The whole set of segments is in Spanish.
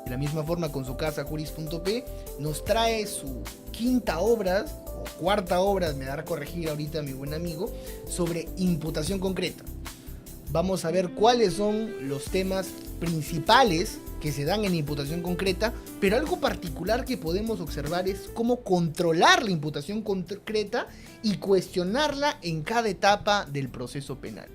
De la misma forma, con su casa juris.p nos trae su quinta obra, o cuarta obra, me dará a corregir ahorita mi buen amigo, sobre imputación concreta. Vamos a ver cuáles son los temas principales que se dan en imputación concreta, pero algo particular que podemos observar es cómo controlar la imputación concreta y cuestionarla en cada etapa del proceso penal.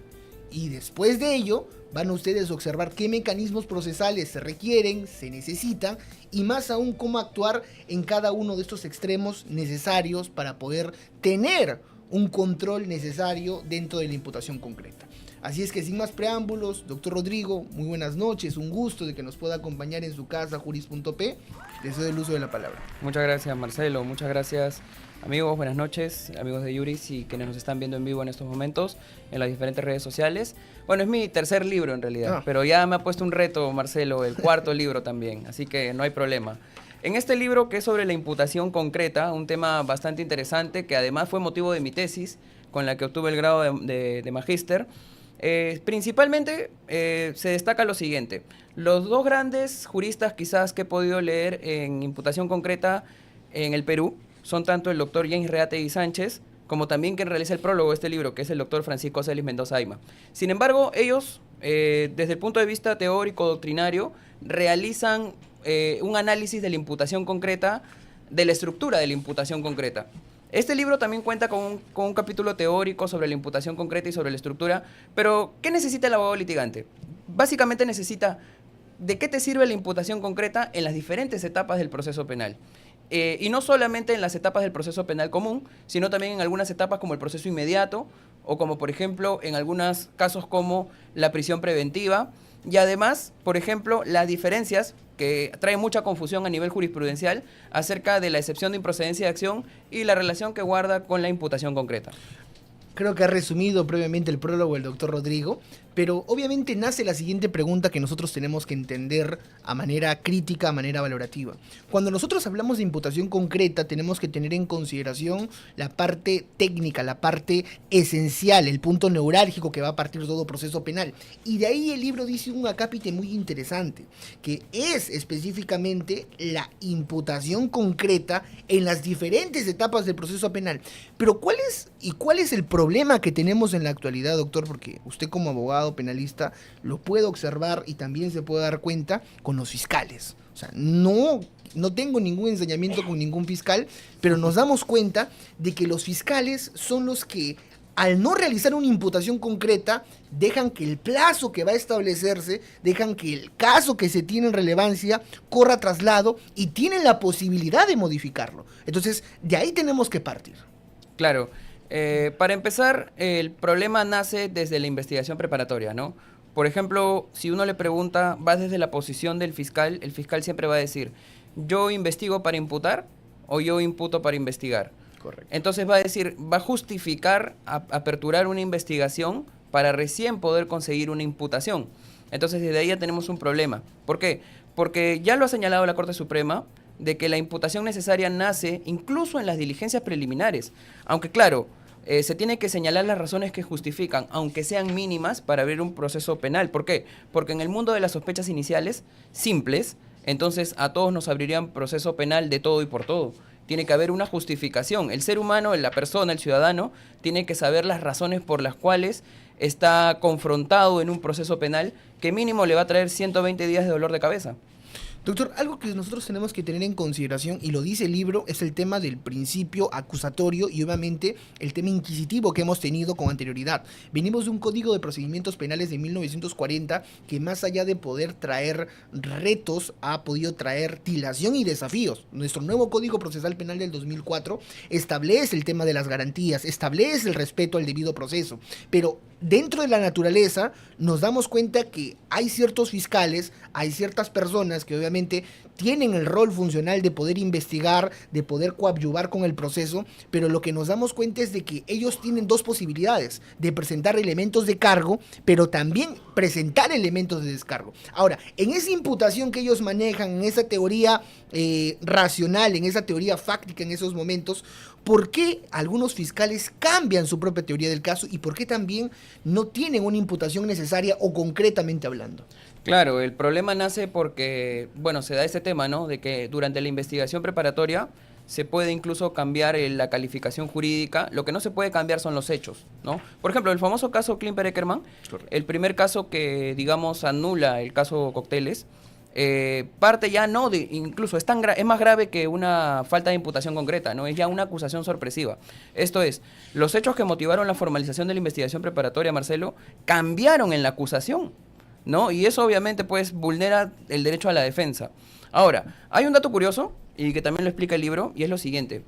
Y después de ello, van ustedes a observar qué mecanismos procesales se requieren, se necesitan, y más aún cómo actuar en cada uno de estos extremos necesarios para poder tener un control necesario dentro de la imputación concreta. Así es que sin más preámbulos, doctor Rodrigo, muy buenas noches, un gusto de que nos pueda acompañar en su casa juris.p. Les doy el uso de la palabra. Muchas gracias, Marcelo, muchas gracias, amigos, buenas noches, amigos de Juris y quienes nos están viendo en vivo en estos momentos en las diferentes redes sociales. Bueno, es mi tercer libro en realidad, pero ya me ha puesto un reto, Marcelo, el cuarto libro también, así que no hay problema. En este libro, que es sobre la imputación concreta, un tema bastante interesante que además fue motivo de mi tesis, con la que obtuve el grado de magíster, principalmente se destaca lo siguiente. Los dos grandes juristas quizás que he podido leer en imputación concreta en el Perú son tanto el doctor James Reategui Sánchez como también quien realiza el prólogo de este libro, que es el doctor Francisco Celis Mendoza Ayma. Sin embargo, ellos, desde el punto de vista teórico-doctrinario, realizan un análisis de la imputación concreta, de la estructura de la imputación concreta. Este libro también cuenta con un capítulo teórico sobre la imputación concreta y sobre la estructura, pero ¿qué necesita el abogado litigante? Básicamente necesita de qué te sirve la imputación concreta en las diferentes etapas del proceso penal. Y no solamente en las etapas del proceso penal común, sino también en algunas etapas como el proceso inmediato, o como por ejemplo en algunos casos como la prisión preventiva, y además, por ejemplo, las diferencias que trae mucha confusión a nivel jurisprudencial acerca de la excepción de improcedencia de acción y la relación que guarda con la imputación concreta. Creo que ha resumido previamente el prólogo el doctor Rodrigo, pero obviamente nace la siguiente pregunta que nosotros tenemos que entender a manera crítica, a manera valorativa. Cuando nosotros hablamos de imputación concreta, tenemos que tener en consideración la parte técnica, la parte esencial, el punto neurálgico que va a partir de todo proceso penal. Y de ahí el libro dice un acápite muy interesante, que es específicamente la imputación concreta en las diferentes etapas del proceso penal. Pero ¿cuál es el problema que tenemos en la actualidad, doctor? Porque usted como abogado penalista lo puede observar y también se puede dar cuenta con los fiscales. O sea, no tengo ningún ensañamiento con ningún fiscal, pero nos damos cuenta de que los fiscales son los que, al no realizar una imputación concreta, dejan que el plazo que va a establecerse, dejan que el caso que se tiene en relevancia corra traslado y tienen la posibilidad de modificarlo. Entonces, de ahí tenemos que partir. Claro. Para empezar, el problema nace desde la investigación preparatoria, ¿no? Por ejemplo, si uno le pregunta, va desde la posición del fiscal, el fiscal siempre va a decir, ¿yo investigo para imputar o yo imputo para investigar? Correcto. Entonces va a decir, va a justificar aperturar una investigación para recién poder conseguir una imputación. Entonces desde ahí ya tenemos un problema. ¿Por qué? Porque ya lo ha señalado la Corte Suprema, de que la imputación necesaria nace incluso en las diligencias preliminares. Aunque claro, se tiene que señalar las razones que justifican, aunque sean mínimas, para abrir un proceso penal. ¿Por qué? Porque en el mundo de las sospechas iniciales, simples, entonces a todos nos abrirían proceso penal de todo y por todo. Tiene que haber una justificación. El ser humano, la persona, el ciudadano, tiene que saber las razones por las cuales está confrontado en un proceso penal que mínimo le va a traer 120 días de dolor de cabeza. Doctor, algo que nosotros tenemos que tener en consideración, y lo dice el libro, es el tema del principio acusatorio y obviamente el tema inquisitivo que hemos tenido con anterioridad. Venimos de un Código de Procedimientos Penales de 1940 que, más allá de poder traer retos, ha podido traer dilación y desafíos. Nuestro nuevo Código Procesal Penal del 2004 establece el tema de las garantías, establece el respeto al debido proceso, pero dentro de la naturaleza nos damos cuenta que hay ciertos fiscales, hay ciertas personas que obviamente tienen el rol funcional de poder investigar, de poder coadyuvar con el proceso, pero lo que nos damos cuenta es de que ellos tienen dos posibilidades, de presentar elementos de cargo, pero también presentar elementos de descargo. Ahora, en esa imputación que ellos manejan, en esa teoría racional, en esa teoría fáctica en esos momentos, ¿por qué algunos fiscales cambian su propia teoría del caso y por qué también no tienen una imputación necesaria o concretamente hablando? Claro, el problema nace porque, bueno, se da este tema, ¿no? De que durante la investigación preparatoria se puede incluso cambiar la calificación jurídica. Lo que no se puede cambiar son los hechos, ¿no? Por ejemplo, el famoso caso Klimper-Eckermann, el primer caso que, digamos, anula el caso Cocteles, parte ya no de, incluso es más grave que una falta de imputación concreta, ¿no? Es ya una acusación sorpresiva. Esto es, los hechos que motivaron la formalización de la investigación preparatoria, Marcelo, cambiaron en la acusación, ¿no? Y eso obviamente pues vulnera el derecho a la defensa. Ahora, hay un dato curioso y que también lo explica el libro, y es lo siguiente.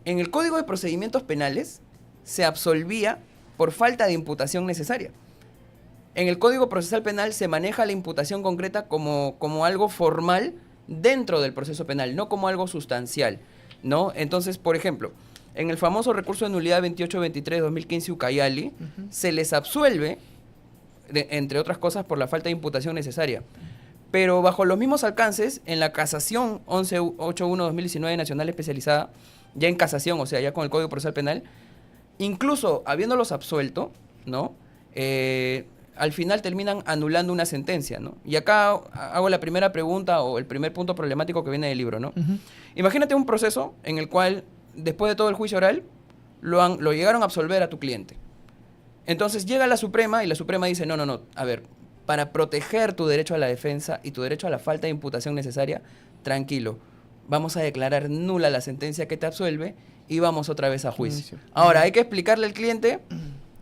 En el Código de Procedimientos Penales se absolvía por falta de imputación necesaria. En el Código Procesal Penal se maneja la imputación concreta como algo formal dentro del proceso penal, no como algo sustancial, ¿no? Entonces, por ejemplo, en el famoso recurso de nulidad 2823-2015 Ucayali, se les absuelve, entre otras cosas, por la falta de imputación necesaria. Pero bajo los mismos alcances, en la casación 1181-2019 nacional especializada, ya en casación, o sea, ya con el Código Procesal Penal, incluso habiéndolos absuelto, ¿no? Al final terminan anulando una sentencia, ¿no? Y acá hago la primera pregunta o el primer punto problemático que viene del libro, ¿no? Imagínate un proceso en el cual, después de todo el juicio oral, lo llegaron a absolver a tu cliente. Entonces llega la Suprema y la Suprema dice, no, a ver, para proteger tu derecho a la defensa y tu derecho a la falta de imputación necesaria, tranquilo, vamos a declarar nula la sentencia que te absuelve y vamos otra vez a juicio. Ahora, hay que explicarle al cliente,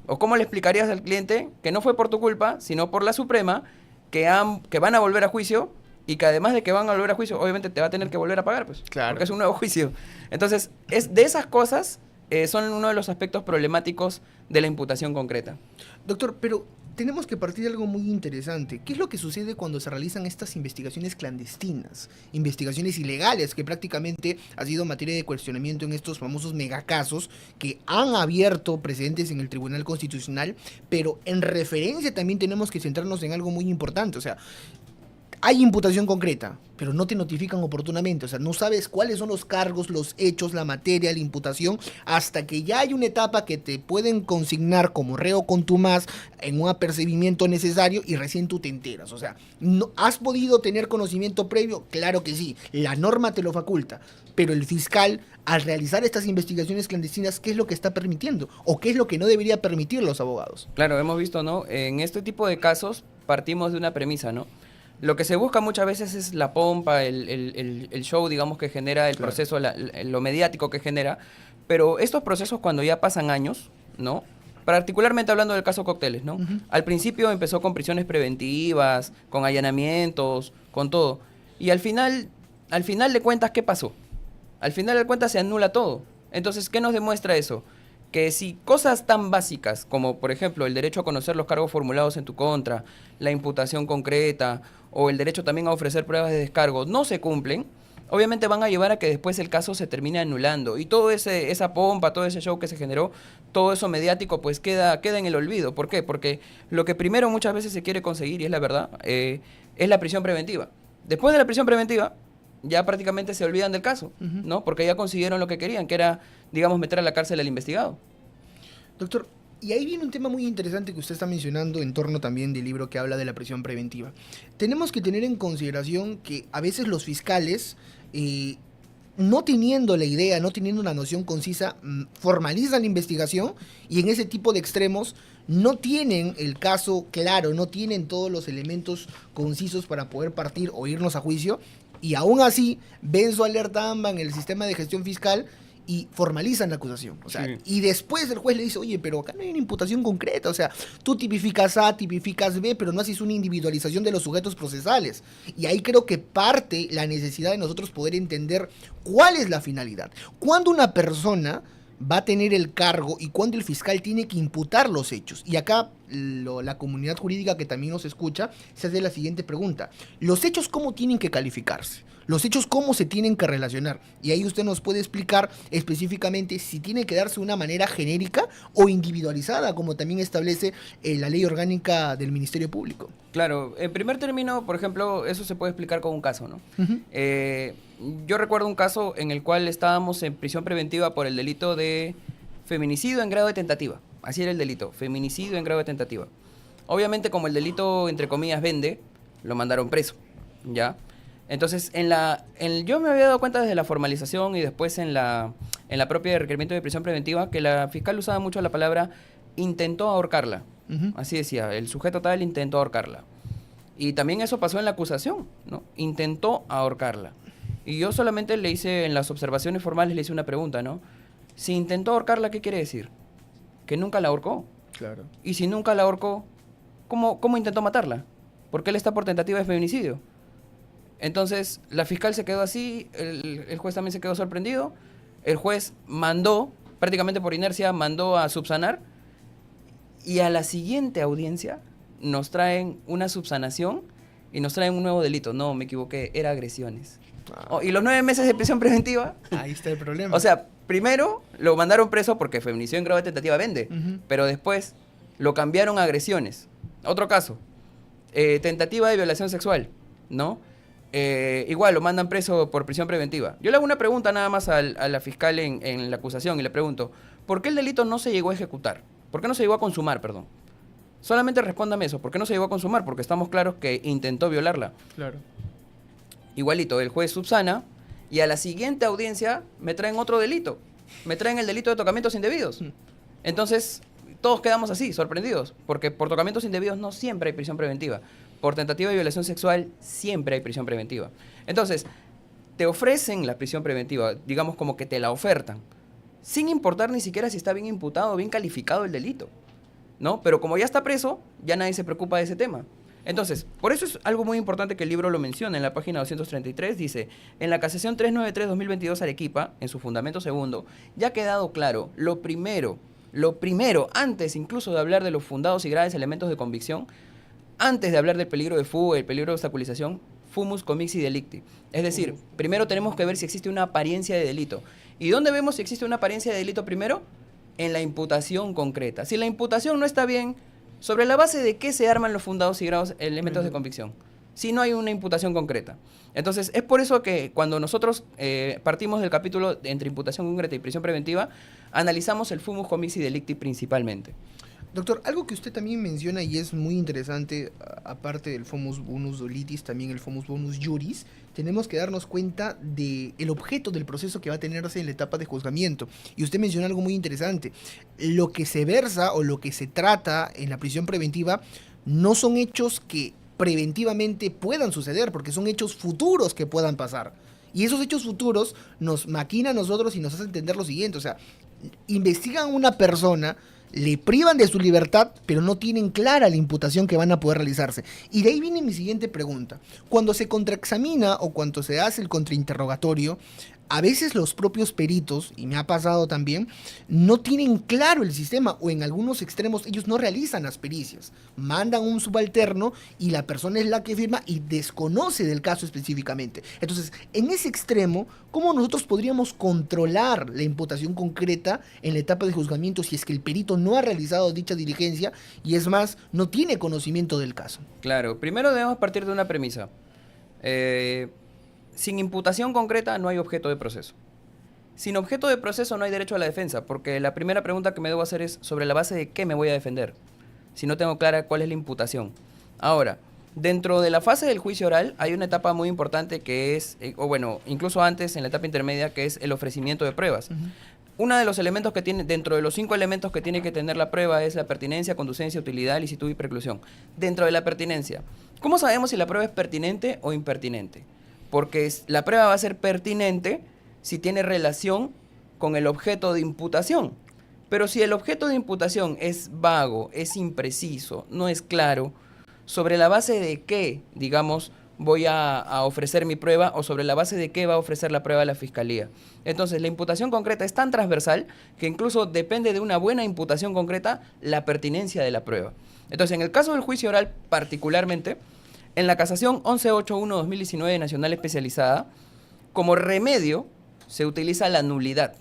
o cómo le explicarías al cliente que no fue por tu culpa, sino por la Suprema, que van a volver a juicio y que además de que van a volver a juicio, obviamente te va a tener que volver a pagar, pues, claro, porque es un nuevo juicio. Entonces, de esas cosas son uno de los aspectos problemáticos de la imputación concreta. Doctor, pero tenemos que partir de algo muy interesante. ¿Qué es lo que sucede cuando se realizan estas investigaciones clandestinas? Investigaciones ilegales, que prácticamente ha sido materia de cuestionamiento en estos famosos megacasos que han abierto precedentes en el Tribunal Constitucional, pero en referencia también tenemos que centrarnos en algo muy importante. O sea, hay imputación concreta, pero no te notifican oportunamente, o sea, no sabes cuáles son los cargos, los hechos, la materia, la imputación, hasta que ya hay una etapa que te pueden consignar como reo contumaz en un apercibimiento necesario y recién tú te enteras. O sea, ¿no has podido tener conocimiento previo? Claro que sí, la norma te lo faculta, pero el fiscal, al realizar estas investigaciones clandestinas, ¿qué es lo que está permitiendo? ¿O qué es lo que no debería permitir los abogados? Claro, hemos visto, ¿no? En este tipo de casos partimos de una premisa, ¿no? Lo que se busca muchas veces es la pompa, el show, digamos, que genera el proceso, lo mediático que genera. Pero estos procesos, cuando ya pasan años, ¿no? Particularmente hablando del caso Cocteles, ¿no? Al principio empezó con prisiones preventivas, con allanamientos, con todo. Y al final de cuentas, ¿qué pasó? Al final de cuentas se anula todo. Entonces, ¿qué nos demuestra eso? Que si cosas tan básicas como, por ejemplo, el derecho a conocer los cargos formulados en tu contra, la imputación concreta o el derecho también a ofrecer pruebas de descargo no se cumplen, obviamente van a llevar a que después el caso se termine anulando. Y todo esa pompa, todo ese show que se generó, todo eso mediático, pues queda en el olvido. ¿Por qué? Porque lo que primero muchas veces se quiere conseguir, y es la verdad, es la prisión preventiva. Después de la prisión preventiva, ya prácticamente se olvidan del caso, ¿no? Porque ya consiguieron lo que querían, que era, digamos, meter a la cárcel al investigado. Doctor, y ahí viene un tema muy interesante que usted está mencionando en torno también del libro que habla de la prisión preventiva. Tenemos que tener en consideración que a veces los fiscales, no teniendo la idea, no teniendo una noción concisa, formalizan la investigación y en ese tipo de extremos no tienen el caso claro, no tienen todos los elementos concisos para poder partir o irnos a juicio. Y aún así, ven su alerta AMBA en el sistema de gestión fiscal y formalizan la acusación. O sea, sí. Y después el juez le dice, oye, pero acá no hay una imputación concreta. O sea, tú tipificas A, tipificas B, pero no haces una individualización de los sujetos procesales. Y ahí creo que parte la necesidad de nosotros poder entender cuál es la finalidad. Cuando una persona va a tener el cargo y cuando el fiscal tiene que imputar los hechos. Y acá la comunidad jurídica que también nos escucha se hace la siguiente pregunta. ¿Los hechos cómo tienen que calificarse? ¿Los hechos cómo se tienen que relacionar? Y ahí usted nos puede explicar específicamente si tiene que darse de una manera genérica o individualizada, como también establece la ley orgánica del Ministerio Público. Claro, en primer término, por ejemplo, eso se puede explicar con un caso, ¿no? Yo recuerdo un caso en el cual estábamos en prisión preventiva por el delito de feminicidio en grado de tentativa. Así era el delito, feminicidio en grado de tentativa. Obviamente, como el delito, entre comillas, vende, lo mandaron preso, ¿ya? Entonces, yo me había dado cuenta desde la formalización y después en la propia requerimiento de prisión preventiva que la fiscal usaba mucho la palabra intentó ahorcarla. Así decía, el sujeto tal intentó ahorcarla. Y también eso pasó en la acusación, ¿no? Intentó ahorcarla. Y yo solamente le hice, en las observaciones formales, le hice una pregunta, ¿no? Si intentó ahorcarla, ¿qué quiere decir? Que nunca la ahorcó. Claro. Y si nunca la ahorcó, ¿cómo intentó matarla? Porque él está por tentativa de feminicidio. Entonces, la fiscal se quedó así, el juez también se quedó sorprendido. El juez mandó, prácticamente por inercia, mandó a subsanar. Y a la siguiente audiencia nos traen una subsanación y nos traen un nuevo delito. No, me equivoqué, era agresiones. Y los 9 meses de prisión preventiva. Ahí está el problema. O sea, primero lo mandaron preso porque feminicidio en grado de tentativa vende. Pero después lo cambiaron a agresiones. Otro caso, tentativa de violación sexual, ¿no? Igual lo mandan preso por prisión preventiva. Yo le hago una pregunta nada más a la fiscal en la acusación y le pregunto, ¿por qué el delito no se llegó a ejecutar? ¿Por qué no se llegó a consumar, perdón? Solamente respóndame eso, ¿por qué no se llegó a consumar? Porque estamos claros que intentó violarla. Claro. Igualito, el juez subsana y a la siguiente audiencia me traen otro delito. Me traen el delito de tocamientos indebidos. Entonces, todos quedamos así, sorprendidos, porque por tocamientos indebidos no siempre hay prisión preventiva. Por tentativa de violación sexual siempre hay prisión preventiva. Entonces, te ofrecen la prisión preventiva, digamos como que te la ofertan, sin importar ni siquiera si está bien imputado o bien calificado el delito, ¿no? Pero como ya está preso, ya nadie se preocupa de ese tema. Entonces, por eso es algo muy importante que el libro lo menciona en la página 233, dice, en la casación 393-2022 Arequipa, en su fundamento segundo, ya ha quedado claro, lo primero, antes incluso de hablar de los fundados y graves elementos de convicción, antes de hablar del peligro de fuga, el peligro de obstaculización, fumus comixi delicti. Es decir, primero tenemos que ver si existe una apariencia de delito. ¿Y dónde vemos si existe una apariencia de delito primero? En la imputación concreta. Si la imputación no está bien, ¿sobre la base de qué se arman los fundados y graves elementos de convicción? Si no hay una imputación concreta. Entonces, es por eso que cuando nosotros partimos del capítulo entre imputación concreta y prisión preventiva, analizamos el fumus comixi delicti principalmente. Doctor, algo que usted también menciona y es muy interesante, aparte del fumus bonus dolitis, también el fumus bonus juris, tenemos que darnos cuenta del objeto del proceso que va a tenerse en la etapa de juzgamiento. Y usted menciona algo muy interesante. Lo que se versa o lo que se trata en la prisión preventiva no son hechos que preventivamente puedan suceder, porque son hechos futuros que puedan pasar. Y esos hechos futuros nos maquinan a nosotros y nos hacen entender lo siguiente. O sea, investigan a una persona, le privan de su libertad, pero no tienen clara la imputación que van a poder realizarse. Y de ahí viene mi siguiente pregunta. Cuando se contraexamina o cuando se hace el contrainterrogatorio, a veces los propios peritos, y me ha pasado también, no tienen claro el sistema, o en algunos extremos ellos no realizan las pericias. Mandan un subalterno y la persona es la que firma y desconoce del caso específicamente. Entonces, en ese extremo, ¿cómo nosotros podríamos controlar la imputación concreta en la etapa de juzgamiento si es que el perito no ha realizado dicha diligencia y es más, no tiene conocimiento del caso? Claro, primero debemos partir de una premisa. Sin imputación concreta no hay objeto de proceso. Sin objeto de proceso no hay derecho a la defensa, porque la primera pregunta que me debo hacer es sobre la base de qué me voy a defender, si no tengo clara cuál es la imputación. Ahora, dentro de la fase del juicio oral hay una etapa muy importante que es, incluso antes en la etapa intermedia, que es el ofrecimiento de pruebas. Uno de los elementos que tiene, dentro de los 5 elementos que tiene que tener la prueba es la pertinencia, conducencia, utilidad, licitud y preclusión. Dentro de la pertinencia, ¿cómo sabemos si la prueba es pertinente o impertinente? Porque la prueba va a ser pertinente si tiene relación con el objeto de imputación. Pero si el objeto de imputación es vago, es impreciso, no es claro, ¿sobre la base de qué, digamos, voy a ofrecer mi prueba o sobre la base de qué va a ofrecer la prueba la Fiscalía? Entonces, la imputación concreta es tan transversal que incluso depende de una buena imputación concreta la pertinencia de la prueba. Entonces, en el caso del juicio oral particularmente, en la casación 1181-2019 nacional especializada, como remedio se utiliza la nulidad,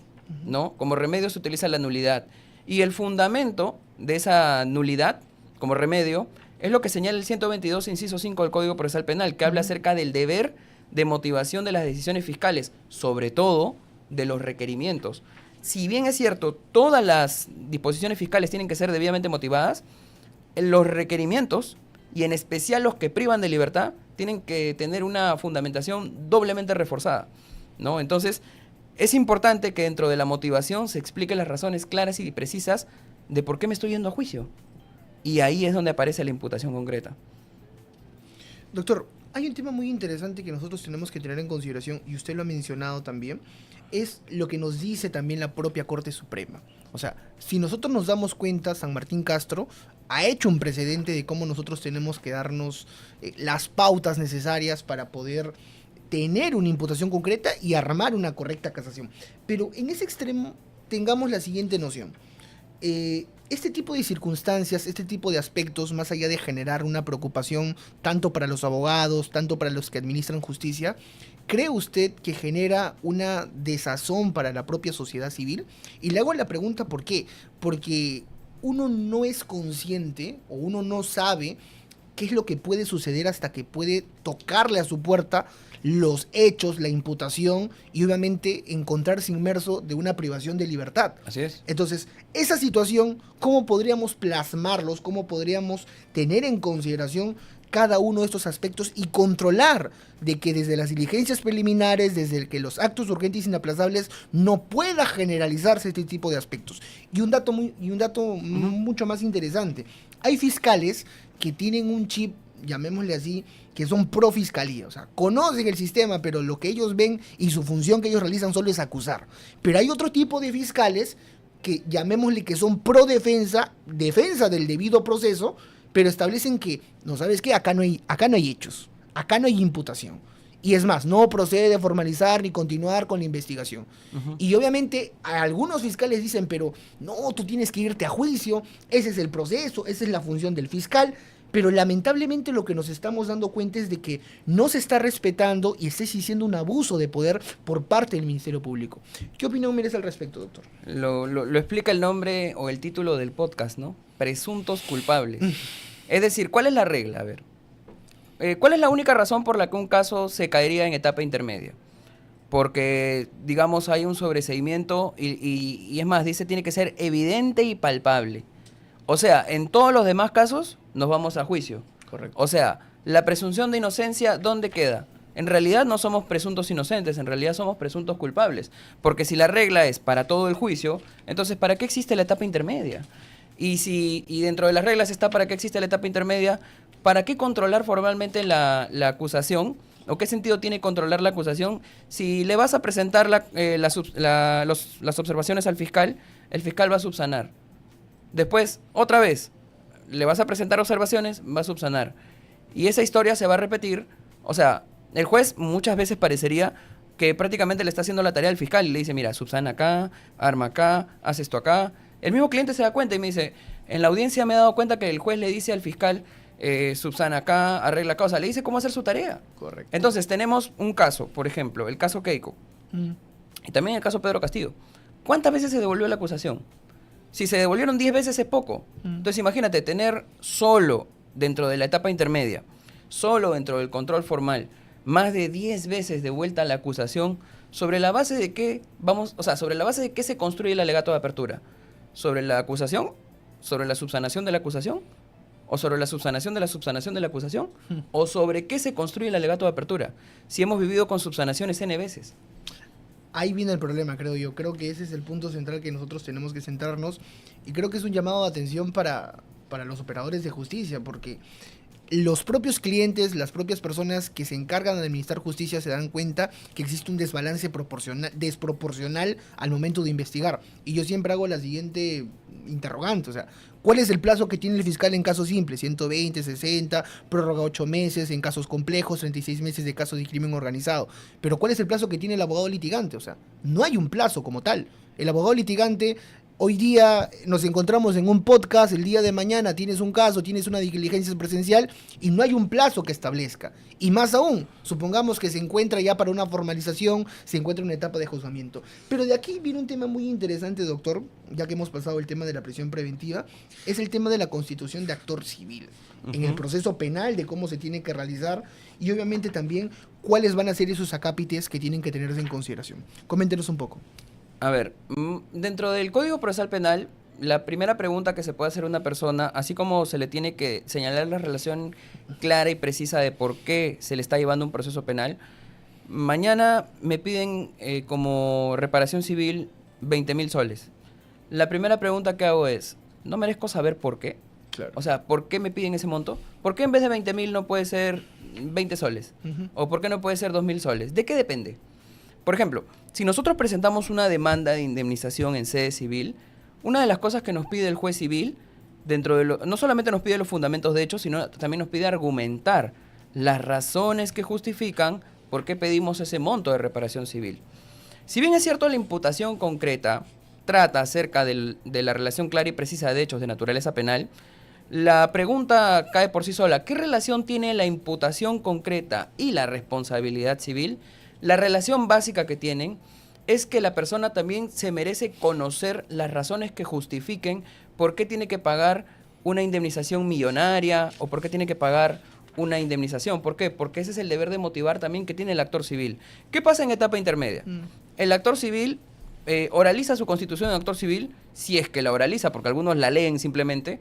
¿no? Como remedio se utiliza la nulidad. Y el fundamento de esa nulidad, como remedio, es lo que señala el 122, inciso 5 del Código Procesal Penal, que habla acerca del deber de motivación de las decisiones fiscales, sobre todo de los requerimientos. Si bien es cierto, todas las disposiciones fiscales tienen que ser debidamente motivadas, los requerimientos, y en especial los que privan de libertad, tienen que tener una fundamentación doblemente reforzada, ¿no? Entonces, es importante que dentro de la motivación se expliquen las razones claras y precisas de por qué me estoy yendo a juicio. Y ahí es donde aparece la imputación concreta. Doctor, hay un tema muy interesante que nosotros tenemos que tener en consideración, y usted lo ha mencionado también, es lo que nos dice también la propia Corte Suprema. O sea, si nosotros nos damos cuenta, San Martín Castro ha hecho un precedente de cómo nosotros tenemos que darnos las pautas necesarias para poder tener una imputación concreta y armar una correcta casación. Pero en ese extremo tengamos la siguiente noción. Este tipo de circunstancias, este tipo de aspectos, más allá de generar una preocupación tanto para los abogados, tanto para los que administran justicia, ¿cree usted que genera una desazón para la propia sociedad civil? Y le hago la pregunta ¿por qué? Porque uno no es consciente o uno no sabe qué es lo que puede suceder hasta que puede tocarle a su puerta los hechos, la imputación y obviamente encontrarse inmerso de una privación de libertad. Así es. Entonces, esa situación, ¿cómo podríamos plasmarlos? ¿Cómo podríamos tener en consideración cada uno de estos aspectos y controlar de que desde las diligencias preliminares, desde que los actos urgentes e inaplazables no pueda generalizarse este tipo de aspectos? Y un dato mucho más interesante. Hay fiscales que tienen un chip, llamémosle así, que son pro fiscalía, o sea, conocen el sistema, pero lo que ellos ven y su función que ellos realizan solo es acusar. Pero hay otro tipo de fiscales que llamémosle que son pro defensa del debido proceso, pero establecen que, no sabes qué, acá no hay hechos, acá no hay imputación. Y es más, no procede a formalizar ni continuar con la investigación. Y obviamente algunos fiscales dicen, pero no, tú tienes que irte a juicio, ese es el proceso, esa es la función del fiscal. Pero lamentablemente lo que nos estamos dando cuenta es de que no se está respetando y está existiendo un abuso de poder por parte del Ministerio Público. ¿Qué opinión merece al respecto, doctor? Lo explica el nombre o el título del podcast, ¿no? Presuntos culpables. Es decir, ¿cuál es la regla? A ver, ¿cuál es la única razón por la que un caso se caería en etapa intermedia? Porque, digamos, hay un sobreseimiento y es más, dice tiene que ser evidente y palpable. O sea, en todos los demás casos nos vamos a juicio. Correcto. O sea, la presunción de inocencia, ¿dónde queda? En realidad no somos presuntos inocentes, en realidad somos presuntos culpables. Porque si la regla es para todo el juicio, entonces ¿para qué existe la etapa intermedia? Y dentro de las reglas está para qué existe la etapa intermedia, ¿para qué controlar formalmente la acusación? ¿O qué sentido tiene controlar la acusación? Si le vas a presentar las observaciones al fiscal, el fiscal va a subsanar. Después, otra vez, le vas a presentar observaciones, va a subsanar. Y esa historia se va a repetir. O sea, el juez muchas veces parecería que prácticamente le está haciendo la tarea al fiscal y le dice, mira, subsana acá, arma acá, haz esto acá. El mismo cliente se da cuenta y me dice, en la audiencia me he dado cuenta que el juez le dice al fiscal, subsana acá, arregla acá, o sea, le dice cómo hacer su tarea. Correcto. Entonces, tenemos un caso, por ejemplo, el caso Keiko. Y también el caso Pedro Castillo. ¿Cuántas veces se devolvió la acusación? Si se devolvieron 10 veces es poco. Entonces imagínate, tener solo dentro de la etapa intermedia, solo dentro del control formal, más de 10 veces de vuelta a la acusación, ¿sobre la base de qué sobre la base de qué se construye el alegato de apertura? ¿Sobre la acusación? ¿Sobre la subsanación de la acusación? ¿O sobre la subsanación de la subsanación de la acusación? ¿O sobre qué se construye el alegato de apertura? Si hemos vivido con subsanaciones N veces. Ahí viene el problema, creo yo. Creo que ese es el punto central que nosotros tenemos que centrarnos. Y creo que es un llamado de atención para los operadores de justicia, porque los propios clientes, las propias personas que se encargan de administrar justicia se dan cuenta que existe un desbalance desproporcional al momento de investigar. Y yo siempre hago la siguiente interrogante, o sea, ¿cuál es el plazo que tiene el fiscal en casos simples? 120, 60, prórroga 8 meses, en casos complejos, 36 meses de casos de crimen organizado. Pero ¿cuál es el plazo que tiene el abogado litigante? O sea, no hay un plazo como tal. El abogado litigante, hoy día nos encontramos en un podcast, el día de mañana tienes un caso, tienes una diligencia presencial y no hay un plazo que establezca. Y más aún, supongamos que se encuentra ya para una formalización, se encuentra en una etapa de juzgamiento. Pero de aquí viene un tema muy interesante, doctor, ya que hemos pasado el tema de la prisión preventiva, es el tema de la constitución de actor civil. En el proceso penal, de cómo se tiene que realizar y obviamente también cuáles van a ser esos acápites que tienen que tenerse en consideración. Coméntenos un poco. A ver, dentro del Código Procesal Penal la primera pregunta que se puede hacer a una persona, así como se le tiene que señalar la relación clara y precisa de por qué se le está llevando un proceso penal, mañana me piden como reparación civil 20.000 soles. La primera pregunta que hago es, ¿no merezco saber por qué? Claro. O sea, ¿por qué me piden ese monto? ¿Por qué en vez de 20.000 no puede ser 20 soles? ¿O por qué no puede ser 2.000 soles? ¿De qué depende? Por ejemplo, si nosotros presentamos una demanda de indemnización en sede civil, una de las cosas que nos pide el juez civil, no solamente nos pide los fundamentos de hecho, sino también nos pide argumentar las razones que justifican por qué pedimos ese monto de reparación civil. Si bien es cierto, la imputación concreta trata acerca de la relación clara y precisa de hechos de naturaleza penal, la pregunta cae por sí sola. ¿Qué relación tiene la imputación concreta y la responsabilidad civil? La relación básica que tienen es que la persona también se merece conocer las razones que justifiquen por qué tiene que pagar una indemnización millonaria o por qué tiene que pagar una indemnización. ¿Por qué? Porque ese es el deber de motivar también que tiene el actor civil. ¿Qué pasa en etapa intermedia? El actor civil oraliza su constitución de actor civil, si es que la oraliza, porque algunos la leen simplemente,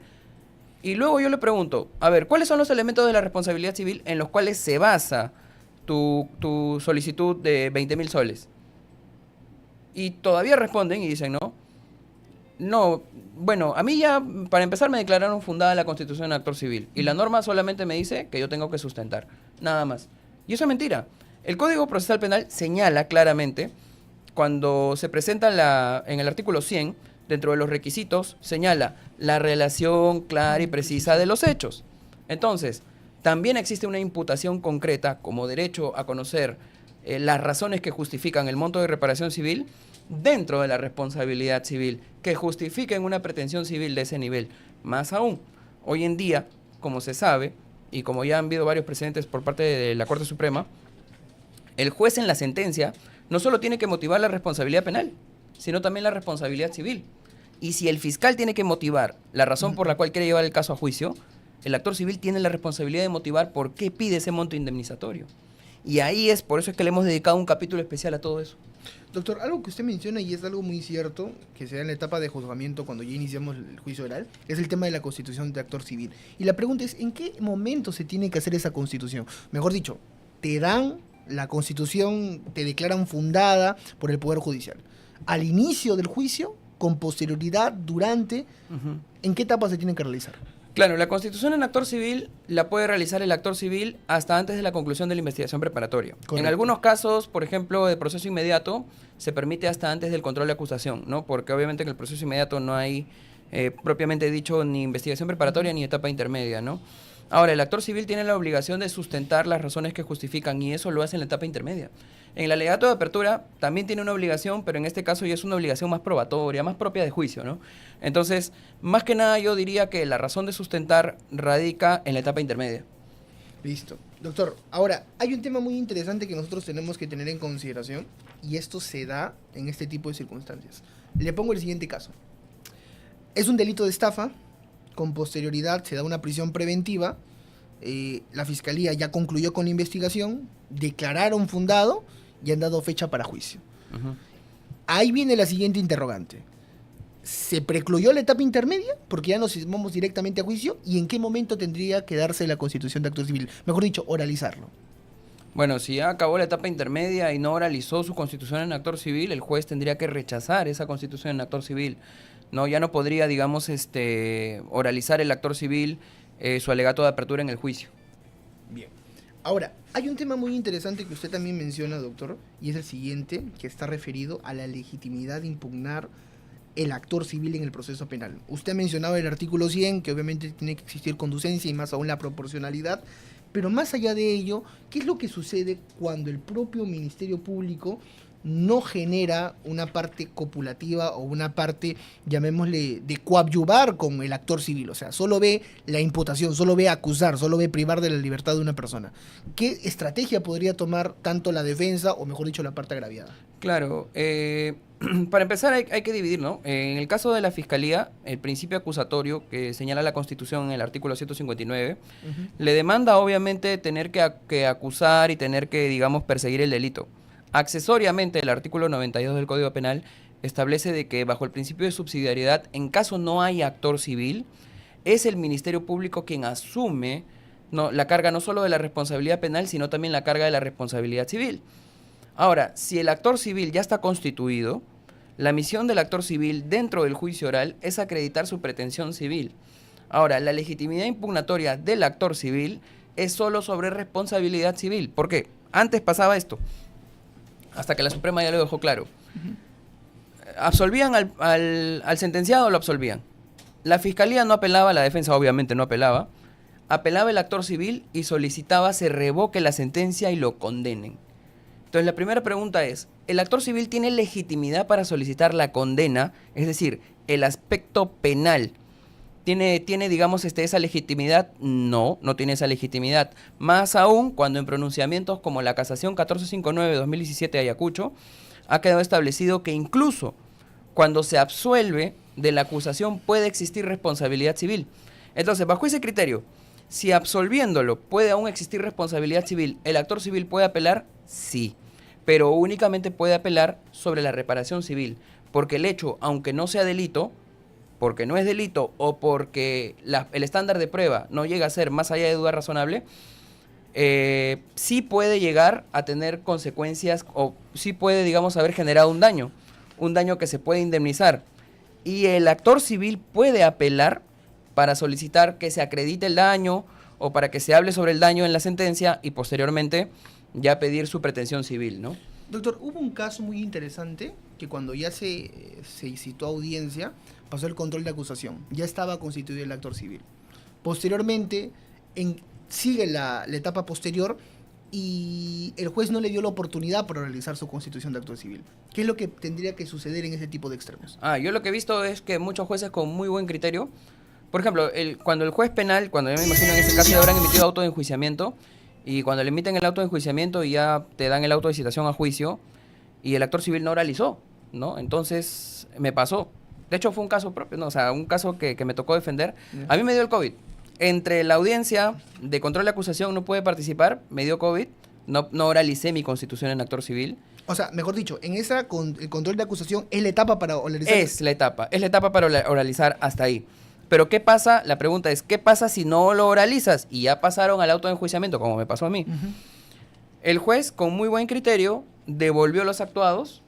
y luego yo le pregunto, a ver, ¿cuáles son los elementos de la responsabilidad civil en los cuales se basa tu solicitud de 20.000 soles? Y todavía responden y dicen, no, bueno, a mí ya, para empezar, me declararon fundada la constitución de actor civil, y la norma solamente me dice que yo tengo que sustentar, nada más. Y eso es mentira. El Código Procesal Penal señala claramente, cuando se presenta en el artículo 100, dentro de los requisitos, señala la relación clara y precisa de los hechos. Entonces, también existe una imputación concreta como derecho a conocer las razones que justifican el monto de reparación civil dentro de la responsabilidad civil, que justifiquen una pretensión civil de ese nivel. Más aún, hoy en día, como se sabe, y como ya han habido varios precedentes por parte de la Corte Suprema, el juez en la sentencia no solo tiene que motivar la responsabilidad penal, sino también la responsabilidad civil. Y si el fiscal tiene que motivar la razón por la cual quiere llevar el caso a juicio, el actor civil tiene la responsabilidad de motivar por qué pide ese monto indemnizatorio. Y ahí por eso es que le hemos dedicado un capítulo especial a todo eso. Doctor, algo que usted menciona y es algo muy cierto, que se da en la etapa de juzgamiento cuando ya iniciamos el juicio oral, es el tema de la constitución de actor civil. Y la pregunta es, ¿en qué momento se tiene que hacer esa constitución? Mejor dicho, te dan la constitución, te declaran fundada por el Poder Judicial. Al inicio del juicio, con posterioridad, durante, ¿en qué etapa se tiene que realizar? Claro, la constitución en actor civil la puede realizar el actor civil hasta antes de la conclusión de la investigación preparatoria. Correcto. En algunos casos, por ejemplo, de proceso inmediato, se permite hasta antes del control de acusación, ¿no? Porque obviamente en el proceso inmediato no hay, propiamente dicho, ni investigación preparatoria ni etapa intermedia, ¿no? Ahora, el actor civil tiene la obligación de sustentar las razones que justifican y eso lo hace en la etapa intermedia. En el alegato de apertura también tiene una obligación, pero en este caso ya es una obligación más probatoria, más propia de juicio, ¿no? Entonces, más que nada yo diría que la razón de sustentar radica en la etapa intermedia. Listo. Doctor, ahora, hay un tema muy interesante que nosotros tenemos que tener en consideración y esto se da en este tipo de circunstancias. Le pongo el siguiente caso. Es un delito de estafa, con posterioridad se da una prisión preventiva, la fiscalía ya concluyó con la investigación, declararon fundado y han dado fecha para juicio. Ahí viene la siguiente interrogante. ¿Se precluyó la etapa intermedia? Porque ya nos vamos directamente a juicio. ¿Y en qué momento tendría que darse la constitución de actor civil? Mejor dicho, oralizarlo. Bueno, si ya acabó la etapa intermedia y no oralizó su constitución en actor civil, el juez tendría que rechazar esa constitución en actor civil. No, ya no podría, digamos, oralizar el actor civil su alegato de apertura en el juicio. Bien. Ahora, hay un tema muy interesante que usted también menciona, doctor, y es el siguiente, que está referido a la legitimidad de impugnar el actor civil en el proceso penal. Usted ha mencionado el artículo 100, que obviamente tiene que existir conducencia y más aún la proporcionalidad, pero más allá de ello, ¿qué es lo que sucede cuando el propio Ministerio Público no genera una parte copulativa o una parte, llamémosle, de coadyuvar con el actor civil? O sea, solo ve la imputación, solo ve acusar, solo ve privar de la libertad de una persona. ¿Qué estrategia podría tomar tanto la defensa o, mejor dicho, la parte agraviada? Claro, para empezar hay que dividir, ¿no? En el caso de la Fiscalía, el principio acusatorio que señala la Constitución en el artículo 159, le demanda obviamente tener que acusar y tener que, digamos, perseguir el delito. Accesoriamente, el artículo 92 del Código Penal establece de que bajo el principio de subsidiariedad, en caso no haya actor civil, es el Ministerio Público quien asume la carga no solo de la responsabilidad penal, sino también la carga de la responsabilidad civil. Ahora, si el actor civil ya está constituido, la misión del actor civil dentro del juicio oral es acreditar su pretensión civil. Ahora, la legitimidad impugnatoria del actor civil es solo sobre responsabilidad civil. ¿Por qué? Antes pasaba esto, hasta que la Suprema ya lo dejó claro. ¿Absolvían al sentenciado o lo absolvían? La Fiscalía no apelaba, la defensa obviamente no apelaba. Apelaba el actor civil y solicitaba se revoque la sentencia y lo condenen. Entonces la primera pregunta es, ¿el actor civil tiene legitimidad para solicitar la condena? Es decir, el aspecto penal. ¿Tiene digamos, esa legitimidad? No, no tiene esa legitimidad. Más aún cuando en pronunciamientos como la Casación 1459-2017 de Ayacucho ha quedado establecido que incluso cuando se absuelve de la acusación puede existir responsabilidad civil. Entonces, bajo ese criterio, si absolviéndolo puede aún existir responsabilidad civil, ¿el actor civil puede apelar? Sí, pero únicamente puede apelar sobre la reparación civil, porque el hecho, aunque no sea delito, porque no es delito o porque el estándar de prueba no llega a ser más allá de duda razonable, sí puede llegar a tener consecuencias o sí puede, digamos, haber generado un daño que se puede indemnizar. Y el actor civil puede apelar para solicitar que se acredite el daño o para que se hable sobre el daño en la sentencia y posteriormente ya pedir su pretensión civil, ¿no? Doctor, hubo un caso muy interesante que cuando ya se citó audiencia, pasó el control de acusación. Ya estaba constituido el actor civil. Posteriormente, sigue la etapa posterior y el juez no le dio la oportunidad para realizar su constitución de actor civil. ¿Qué es lo que tendría que suceder en ese tipo de extremos? Yo lo que he visto es que muchos jueces con muy buen criterio, por ejemplo, cuando el juez penal, cuando yo me imagino en ese caso ya habrán emitido auto de enjuiciamiento, y cuando le emiten el auto de enjuiciamiento y ya te dan el auto de citación a juicio, y el actor civil no oralizó, ¿no? Entonces, me pasó. De hecho, fue un caso propio, ¿no? O sea, un caso que me tocó defender. A mí me dio el COVID. Entre la audiencia de control de acusación no pude participar, me dio COVID, no oralicé mi constitución en actor civil. O sea, mejor dicho, en el control de acusación es la etapa para oralizar. Es la etapa para oralizar hasta ahí. Pero ¿qué pasa? La pregunta es, ¿qué pasa si no lo oralizas y ya pasaron al auto de enjuiciamiento, como me pasó a mí? El juez, con muy buen criterio, devolvió los actuados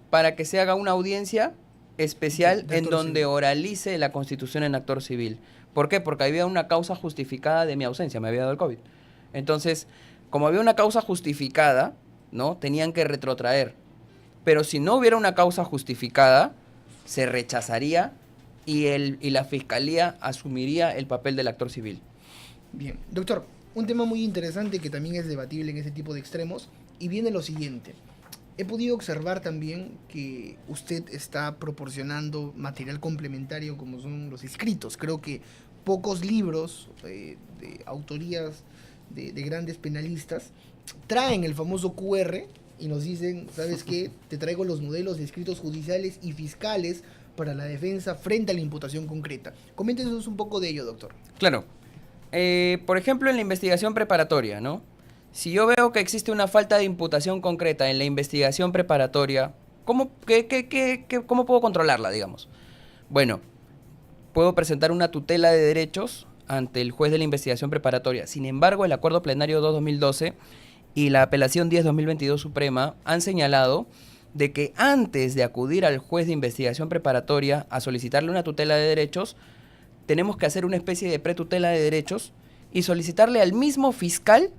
para que se haga una audiencia especial en donde oralice la constitución en actor civil. ¿Por qué? Porque había una causa justificada de mi ausencia, me había dado el COVID. Entonces, como había una causa justificada, ¿no? Tenían que retrotraer. Pero si no hubiera una causa justificada, se rechazaría y la Fiscalía asumiría el papel del actor civil. Bien. Doctor, un tema muy interesante que también es debatible en ese tipo de extremos, y viene lo siguiente. He podido observar también que usted está proporcionando material complementario como son los escritos. Creo que pocos libros de autorías de grandes penalistas traen el famoso QR y nos dicen, ¿sabes qué? Te traigo los modelos de escritos judiciales y fiscales para la defensa frente a la imputación concreta. Coméntenos un poco de ello, doctor. Claro. Por ejemplo, en la investigación preparatoria, ¿no? Si yo veo que existe una falta de imputación concreta en la investigación preparatoria, ¿cómo puedo controlarla, digamos? Bueno, puedo presentar una tutela de derechos ante el juez de la investigación preparatoria. Sin embargo, el Acuerdo Plenario 2-2012 y la Apelación 10-2022 Suprema han señalado de que antes de acudir al juez de investigación preparatoria a solicitarle una tutela de derechos, tenemos que hacer una especie de pretutela de derechos y solicitarle al mismo fiscal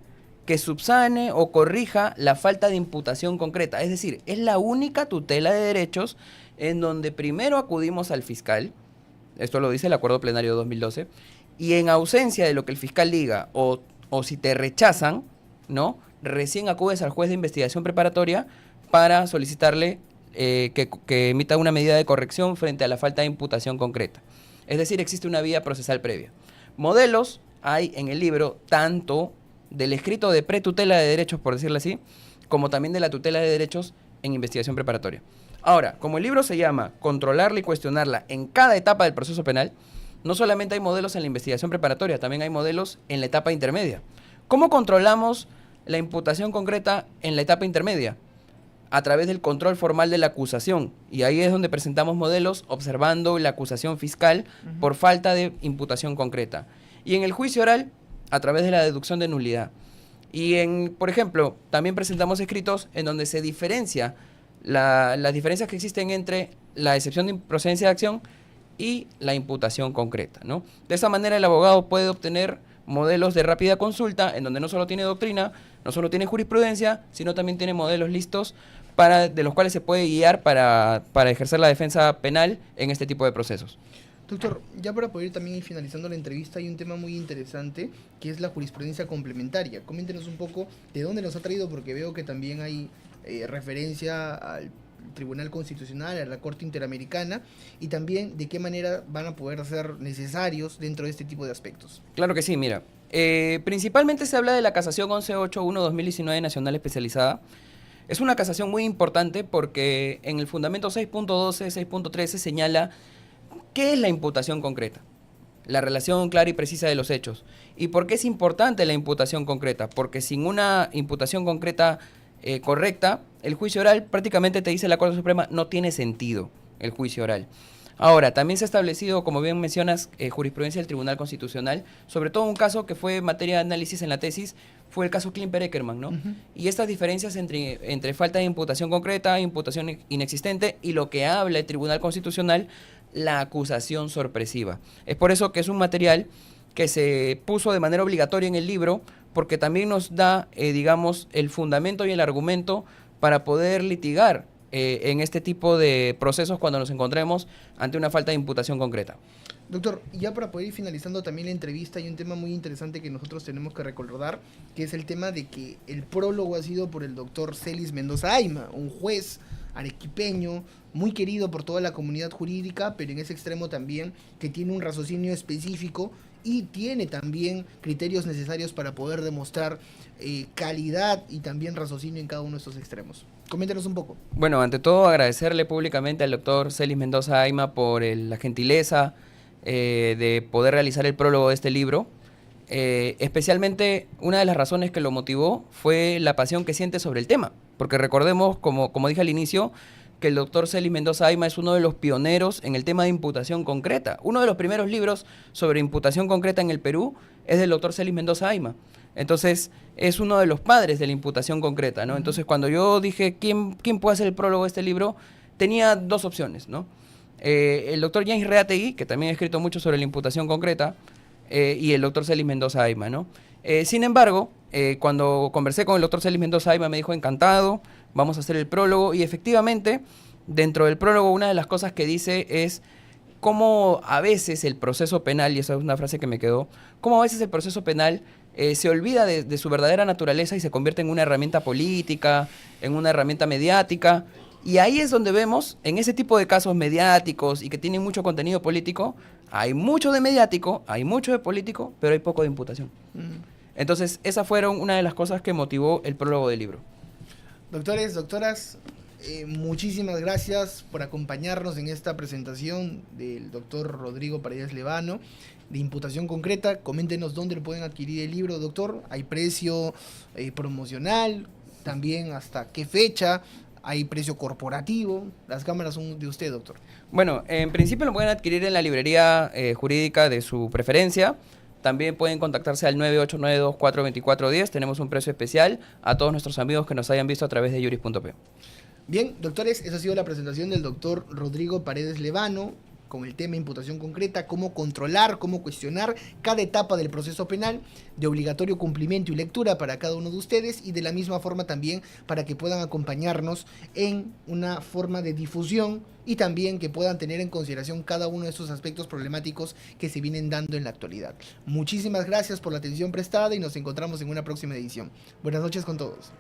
que subsane o corrija la falta de imputación concreta. Es decir, es la única tutela de derechos en donde primero acudimos al fiscal, esto lo dice el Acuerdo Plenario 2012, y en ausencia de lo que el fiscal diga o si te rechazan, ¿no? Recién acudes al juez de investigación preparatoria para solicitarle que emita una medida de corrección frente a la falta de imputación concreta. Es decir, existe una vía procesal previa. Modelos hay en el libro tanto del escrito de pretutela de derechos, por decirlo así, como también de la tutela de derechos en investigación preparatoria. Ahora, como el libro se llama Controlarla y cuestionarla en cada etapa del proceso penal, no solamente hay modelos en la investigación preparatoria, también hay modelos en la etapa intermedia. ¿Cómo controlamos la imputación concreta en la etapa intermedia? a través del control formal de la acusación. Y ahí es donde presentamos modelos observando la acusación fiscal por falta de imputación concreta. Y en el juicio oral, a través de la deducción de nulidad. Y por ejemplo, también presentamos escritos en donde se diferencia las diferencias que existen entre la excepción de procedencia de acción y la imputación concreta, ¿no? De esa manera el abogado puede obtener modelos de rápida consulta en donde no solo tiene doctrina, no solo tiene jurisprudencia, sino también tiene modelos listos de los cuales se puede guiar para ejercer la defensa penal en este tipo de procesos. Doctor, ya para poder también ir finalizando la entrevista, hay un tema muy interesante que es la jurisprudencia complementaria. Coméntenos un poco de dónde nos ha traído, porque veo que también hay referencia al Tribunal Constitucional, a la Corte Interamericana, y también de qué manera van a poder ser necesarios dentro de este tipo de aspectos. Claro que sí, mira. Principalmente se habla de la casación 1181-2019 nacional especializada. Es una casación muy importante porque en el fundamento 6.12, 6.13 señala qué es la imputación concreta, la relación clara y precisa de los hechos. ¿Y por qué es importante la imputación concreta? Porque sin una imputación concreta correcta, el juicio oral, prácticamente te dice la Corte Suprema, no tiene sentido el juicio oral. Ahora, también se ha establecido, como bien mencionas, jurisprudencia del Tribunal Constitucional, sobre todo un caso que fue materia de análisis en la tesis, fue el caso Klimper-Eckermann, ¿no? Y estas diferencias entre falta de imputación concreta, imputación inexistente y lo que habla el Tribunal Constitucional, la acusación sorpresiva. Es por eso que es un material que se puso de manera obligatoria en el libro, porque también nos da, digamos, el fundamento y el argumento para poder litigar en este tipo de procesos cuando nos encontremos ante una falta de imputación concreta. Doctor, ya para poder ir finalizando también la entrevista, hay un tema muy interesante que nosotros tenemos que recordar, que es el tema de que el prólogo ha sido por el doctor Celis Mendoza Ayma, un juez arequipeño, muy querido por toda la comunidad jurídica, pero en ese extremo también que tiene un raciocinio específico y tiene también criterios necesarios para poder demostrar calidad y también raciocinio en cada uno de estos extremos. Coméntenos un poco. Bueno, ante todo agradecerle públicamente al doctor Celis Mendoza Ayma por la gentileza de poder realizar el prólogo de este libro. Especialmente una de las razones que lo motivó fue la pasión que siente sobre el tema, porque recordemos, como dije al inicio, que el doctor Celis Mendoza Ayma es uno de los pioneros en el tema de imputación concreta. Uno de los primeros libros sobre imputación concreta en el Perú es del doctor Celis Mendoza Ayma. Entonces, es uno de los padres de la imputación concreta, ¿no? Entonces, cuando yo dije, ¿quién puede hacer el prólogo de este libro? Tenía dos opciones, ¿no? El doctor James Reategui, que también ha escrito mucho sobre la imputación concreta, y el doctor Celis Mendoza Ayma, ¿no? Sin embargo, cuando conversé con el doctor Celis Mendoza Ayma me dijo, encantado, vamos a hacer el prólogo, y efectivamente, dentro del prólogo, una de las cosas que dice es cómo a veces el proceso penal, y esa es una frase que me quedó, cómo a veces el proceso penal se olvida de su verdadera naturaleza y se convierte en una herramienta política, en una herramienta mediática. Y ahí es donde vemos, en ese tipo de casos mediáticos y que tienen mucho contenido político, hay mucho de mediático, hay mucho de político, pero hay poco de imputación. Entonces, esas fueron una de las cosas que motivó el prólogo del libro. Doctores, doctoras, muchísimas gracias por acompañarnos en esta presentación del doctor Rodrigo Paredes Levano, de imputación concreta. Coméntenos dónde lo pueden adquirir el libro, doctor. ¿Hay precio promocional? También hasta qué fecha. ¿Hay precio corporativo? Las cámaras son de usted, doctor. Bueno, en principio lo pueden adquirir en la librería jurídica de su preferencia. También pueden contactarse al 9892-42410. Tenemos un precio especial a todos nuestros amigos que nos hayan visto a través de juris.p. Bien, doctores, esa ha sido la presentación del doctor Rodrigo Paredes Levano con el tema imputación concreta, cómo controlar, cómo cuestionar cada etapa del proceso penal, de obligatorio cumplimiento y lectura para cada uno de ustedes, y de la misma forma también para que puedan acompañarnos en una forma de difusión y también que puedan tener en consideración cada uno de estos aspectos problemáticos que se vienen dando en la actualidad. Muchísimas gracias por la atención prestada y nos encontramos en una próxima edición. Buenas noches con todos.